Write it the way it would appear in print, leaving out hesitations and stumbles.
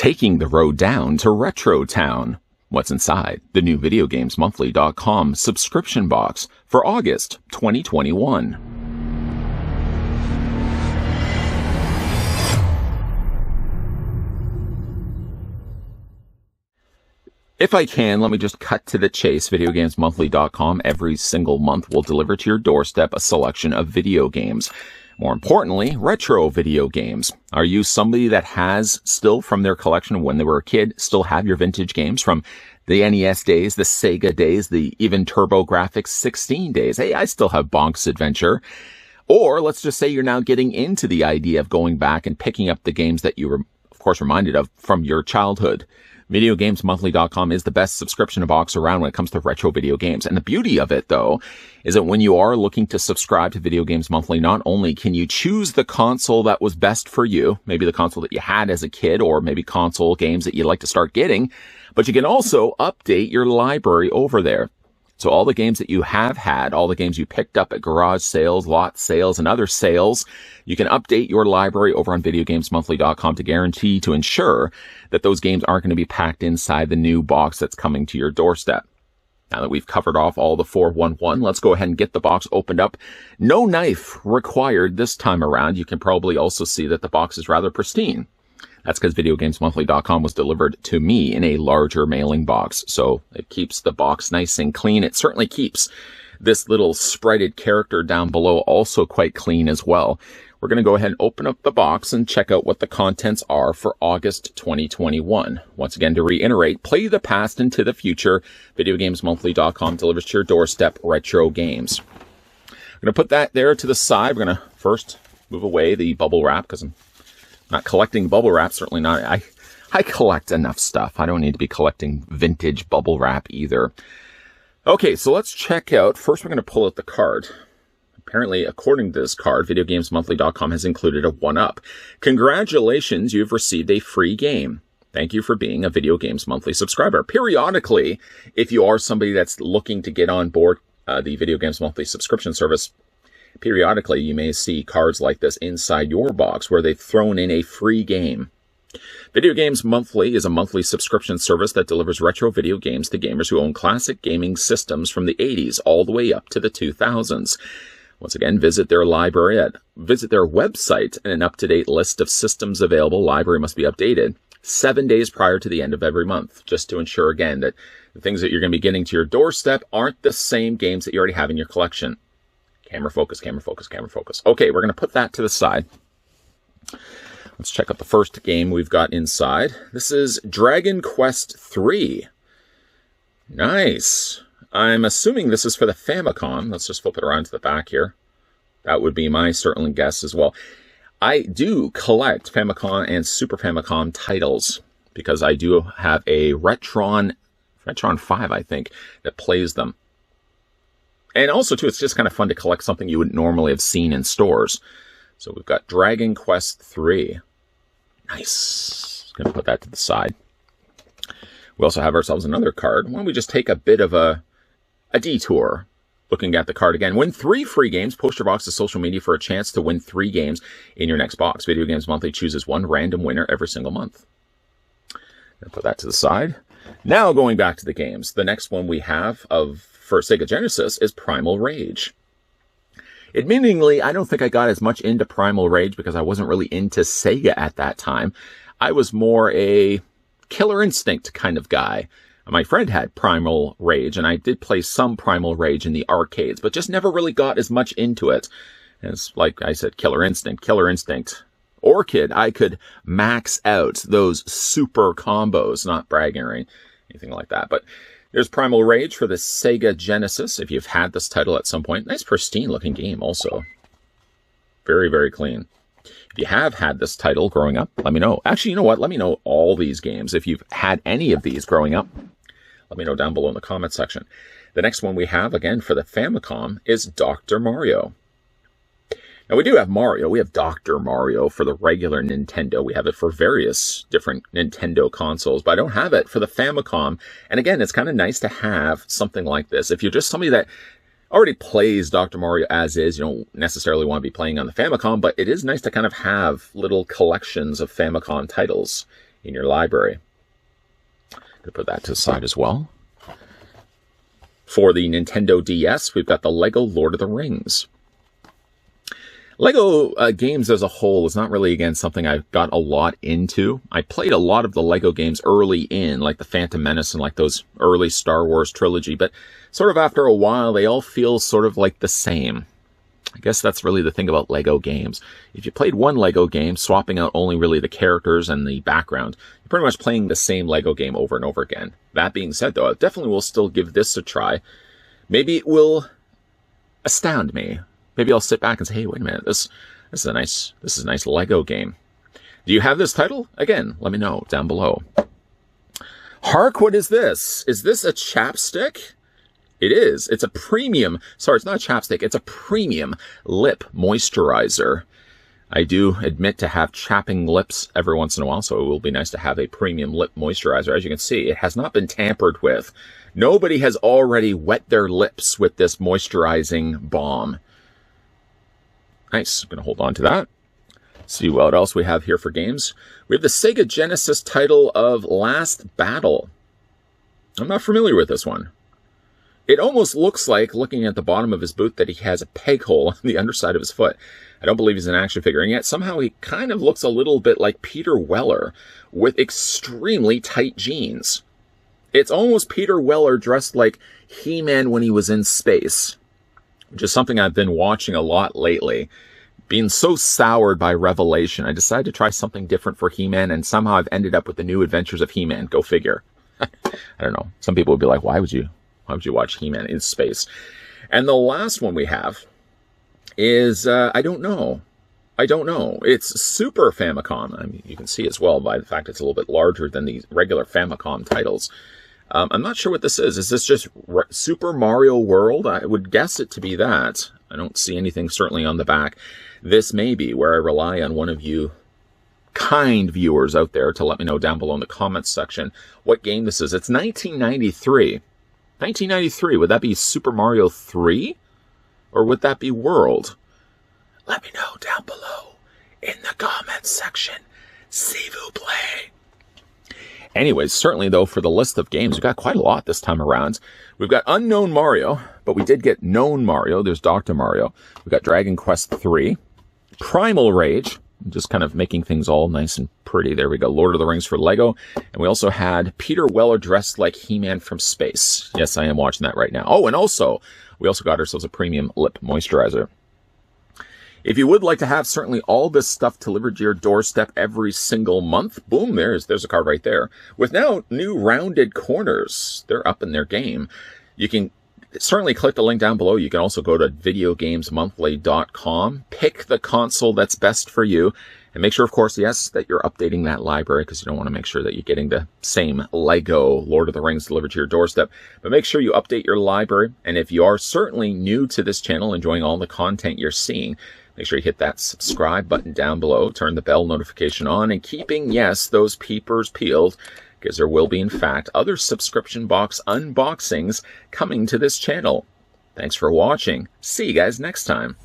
taking the road down to Retro Town. What's inside the new VideoGamesMonthly.com subscription box for August 2021. If I can, let me just cut to the chase. VideoGamesMonthly.com every single month will deliver to your doorstep a selection of video games. More importantly, retro video games. Are you somebody that has still from their collection when they were a kid, still have your vintage games from the NES days, the Sega days, the even TurboGrafx 16 days? Hey, I still have Bonk's Adventure. Or let's just say you're now getting into the idea of going back and picking up the games that you were, of course, reminded of from your childhood. VideoGamesMonthly.com is the best subscription box around when it comes to retro video games. And the beauty of it, though, is that when you are looking to subscribe to Video Games Monthly, not only can you choose the console that was best for you, maybe the console that you had as a kid, or maybe console games that you'd like to start getting, but you can also update your library over there. So all the games that you have had, all the games you picked up at garage sales, lot sales, and other sales, you can update your library over on VideoGamesMonthly.com to ensure that those games aren't going to be packed inside the new box that's coming to your doorstep. Now that we've covered off all the 411, let's go ahead and get the box opened up. No knife required this time around. You can probably also see that the box is rather pristine. That's because VideoGamesMonthly.com was delivered to me in a larger mailing box. So it keeps the box nice and clean. It certainly keeps this little sprited character down below also quite clean as well. We're going to go ahead and open up the box and check out what the contents are for August 2021. Once again, to reiterate, play the past into the future. VideoGamesMonthly.com delivers to your doorstep retro games. I'm going to put that there to the side. We're going to first move away the bubble wrap because I'm not collecting bubble wrap, certainly not. I collect enough stuff. I don't need to be collecting vintage bubble wrap either. Okay, so let's check out. First, we're going to pull out the card. Apparently, according to this card, VideoGamesMonthly.com has included a 1-up. Congratulations, you've received a free game. Thank you for being a Video Games Monthly subscriber. Periodically, if you are somebody that's looking to get on board the Video Games Monthly subscription service, periodically, you may see cards like this inside your box where they've thrown in a free game. Video Games Monthly is a monthly subscription service that delivers retro video games to gamers who own classic gaming systems from the 80s all the way up to the 2000s. Once again, visit their website, and an up-to-date list of systems available. Library must be updated 7 days prior to the end of every month, just to ensure, again, that the things that you're going to be getting to your doorstep aren't the same games that you already have in your collection. Camera focus, camera focus, camera focus. Okay, we're going to put that to the side. Let's check out the first game we've got inside. This is Dragon Quest III. Nice. I'm assuming this is for the Famicom. Let's just flip it around to the back here. That would be my certain guess as well. I do collect Famicom and Super Famicom titles because I do have a Retron 5, I think, that plays them. And also, too, it's just kind of fun to collect something you wouldn't normally have seen in stores. So we've got Dragon Quest III. Nice. Going to put that to the side. We also have ourselves another card. Why don't we just take a bit of a detour looking at the card again. Win 3 free games. Post your box to social media for a chance to win 3 games in your next box. Video Games Monthly chooses one random winner every single month. Going to put that to the side. Now going back to the games. The next one we have for Sega Genesis is Primal Rage. Admittingly, I don't think I got as much into Primal Rage because I wasn't really into Sega at that time. I was more a Killer Instinct kind of guy. My friend had Primal Rage, and I did play some Primal Rage in the arcades, but just never really got as much into it. As, like I said, Killer Instinct. Orchid, I could max out those super combos, not bragging or anything like that. But there's Primal Rage for the Sega Genesis, if you've had this title at some point. Nice pristine looking game also. Very, very clean. If you have had this title growing up, let me know. Actually, you know what? Let me know all these games. If you've had any of these growing up, let me know down below in the comment section. The next one we have, again, for the Famicom is Dr. Mario. Now, we do have Mario. We have Dr. Mario for the regular Nintendo. We have it for various different Nintendo consoles, but I don't have it for the Famicom. And again, it's kind of nice to have something like this. If you're just somebody that already plays Dr. Mario as is, you don't necessarily want to be playing on the Famicom, but it is nice to kind of have little collections of Famicom titles in your library. Gonna put that to the side as well. For the Nintendo DS, we've got the Lego Lord of the Rings. Lego games as a whole is not really, again, something I got a lot into. I played a lot of the Lego games early in, like the Phantom Menace and like those early Star Wars trilogy, but sort of after a while, they all feel sort of like the same. I guess that's really the thing about Lego games. If you played one Lego game, swapping out only really the characters and the background, you're pretty much playing the same Lego game over and over again. That being said, though, I definitely will still give this a try. Maybe it will astound me. Maybe I'll sit back and say, hey, wait a minute, this is a nice Lego game. Do you have this title? Again, let me know down below. Hark, what is this? Is this a chapstick? It is. It's a premium, sorry, it's not a chapstick, it's a premium lip moisturizer. I do admit to have chapping lips every once in a while, so it will be nice to have a premium lip moisturizer. As you can see, it has not been tampered with. Nobody has already wet their lips with this moisturizing balm. Nice. I'm going to hold on to that. See what else we have here for games. We have the Sega Genesis title of Last Battle. I'm not familiar with this one. It almost looks like, looking at the bottom of his boot, that he has a peg hole on the underside of his foot. I don't believe he's an action figure, and yet somehow he kind of looks a little bit like Peter Weller with extremely tight jeans. It's almost Peter Weller dressed like He-Man when he was in space, which is something I've been watching a lot lately. Being so soured by Revelation, I decided to try something different for He-Man, and somehow I've ended up with the New Adventures of He-Man. Go figure. I don't know. Some people would be like, why would you watch He-Man in space? And the last one we have is, I don't know. It's Super Famicom. I mean, you can see as well by the fact it's a little bit larger than the regular Famicom titles. I'm not sure what this is. Is this just Super Mario World? I would guess it to be that. I don't see anything certainly on the back. This may be where I rely on one of you kind viewers out there to let me know down below in the comments section what game this is. It's 1993. 1993, would that be Super Mario 3? Or would that be World? Let me know down below in the comments section. S'il vous plaît. Anyways, certainly though, for the list of games, we've got quite a lot this time around. We've got Unknown Mario, but we did get Known Mario. There's Dr. Mario. We've got Dragon Quest 3, Primal Rage, just kind of making things all nice and pretty. There we go. Lord of the Rings for Lego. And we also had Peter Weller dressed like He-Man from space. Yes, I am watching that right now. Oh, and also, we also got ourselves a premium lip moisturizer. If you would like to have certainly all this stuff delivered to your doorstep every single month, boom, there's a card right there. With now new rounded corners, they're up in their game. You can certainly click the link down below. You can also go to videogamesmonthly.com, pick the console that's best for you, and make sure, of course, yes, that you're updating that library, because you don't want to make sure that you're getting the same Lego Lord of the Rings delivered to your doorstep. But make sure you update your library, and if you are certainly new to this channel, enjoying all the content you're seeing, make sure you hit that subscribe button down below, turn the bell notification on, and keeping, yes, those peepers peeled, because there will be, in fact, other subscription box unboxings coming to this channel. Thanks for watching. See you guys next time.